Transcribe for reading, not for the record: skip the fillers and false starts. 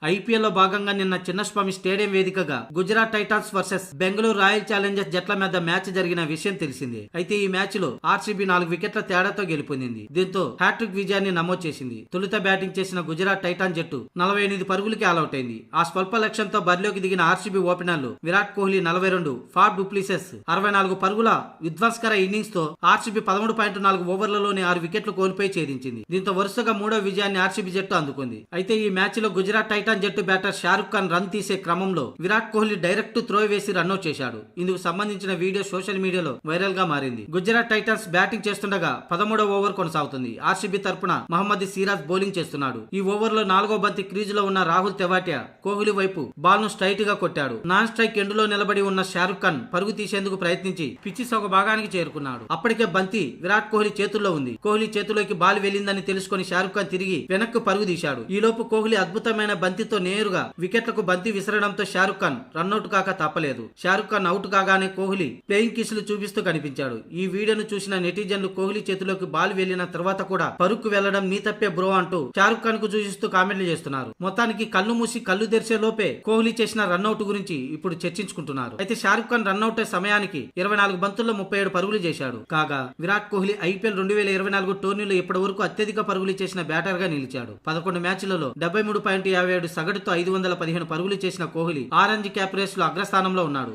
IPL లో భాగంగా నిన్న చిన్నస్వామి స్టేడియం వేదికగా Gujarat Titans versus Bengaluru royal Challengers జట్ల మధ్య మ్యాచ్ జరిగిన విషయం తెలిసిందే. అయితే ఈ మ్యాచ్ లో ఆర్సీబీ 4 వికెట్ల తేడాతో గెలుపొందింది. దీంతో హ్యాట్రిక్ విజయాన్ని నమోదు చేసింది. తొలుత బ్యాటింగ్ చేసిన గుజరాత్ టైటాన్ జట్టు 48 పరుగులకి ఆలౌట్ అయింది. ఆ స్వల్ప లక్ష్యంతో బరిలోకి దిగిన ఆర్సీబీ ఓపెనర్లు Virat Kohli 42, Faf du Plessis 64 పరుగుల విధ్వంసకర ఇన్నింగ్స్ తో ఆర్సీబీ 13.4 ఓవర్లలోనే 6 వికెట్లు కోల్పోయి ఛేదించింది. దీంతో వరుసగా 3వ విజయాన్ని ఆర్సీబీ జట్టు అందుకుంది. అయితే ఈ మ్యాచ్ లో గుజరాత్ టైటాన్ జట్టు బ్యాటర్ షారుఖ్ ఖాన్ రన్ తీసే క్రమంలో విరాట్ కోహ్లీ డైరెక్ట్ త్రో వేసి రన్అట్ చేశాడు. ఇందుకు సంబంధించిన వీడియో సోషల్ మీడియాలో వైరల్ గా మారింది. గుజరాత్ టైటాన్స్ బ్యాటింగ్ చేస్తుండగా 13వ ఓవర్ కొనసాగుతుంది. ఆర్సీబీ తరపున మహమ్మద్ సిరాజ్ బౌలింగ్ చేస్తున్నాడు. ఈ ఓవర్ లో 4వ బంతి క్రీజ్ లో ఉన్న రాహుల్ తెవాటియా కోహ్లీ వైపు బాల్ ను స్ట్రైట్ గా కొట్టాడు. నాన్ స్ట్రైక్ ఎండ్ లో నిలబడి ఉన్న షారుఖ్ ఖాన్ పరుగు తీసేందుకు ప్రయత్నించి పిచ్చి ఒక భాగానికి చేరుకున్నాడు. అప్పటికే బంతి విరాట్ కోహ్లీ చేతుల్లో ఉంది. కోహ్లీ చేతిలోకి బాల్ వెళ్లిందని తెలుసుకుని షారుఖ్ ఖాన్ తిరిగి వెనక్కు పరుగు తీశాడు. ఈలోపు కోహ్లీ అద్భుతమైన బంతితో నేరుగా వికెట్లకు బంతి విసరడంతో షారుఖ్ ఖాన్ రన్అట్ కాక తప్పలేదు. షారుఖ్ ఖాన్ అవుట్ కాగానే కోహ్లీ ప్లేయింగ్ కిస్లు చూపిస్తూ కనిపించాడు. ఈ వీడియోను చూసిన నెటిజన్లు కోహ్లీ చేతిలోకి బాల్ వెళ్లిన తర్వాత కూడా పరుక్కు వెళ్లడం నీ తప్పే బ్రో అంటూ షారుఖ్ ఖాన్ కు చూపిస్తూ కామెంట్లు చేస్తున్నారు. మొత్తానికి కళ్ళు మూసి కళ్ళు తెరిచే లోపే కోహ్లీ చేసిన రన్అట్ గురించి ఇప్పుడు చర్చించుకుంటున్నారు. అయితే షారుఖ్ ఖాన్ రన్అట్ సమయానికి 24 బంతుల్లో 37 పరుగులు చేశాడు. కాగా విరాట్ కోహ్లీ ఐపీఎల్ 2024 టోర్నీలో ఇప్పటి వరకు అత్యధిక పరుగులు చేసిన బ్యాటర్ గా నిలిచాడు. 11 మ్యాచ్లలో 73.57 సగటుతో 515 పరుగులు చేసిన కోహ్లీ ఆరెంజ్ క్యాప్ రేస్ లో అగ్రస్థానంలో ఉన్నాడు.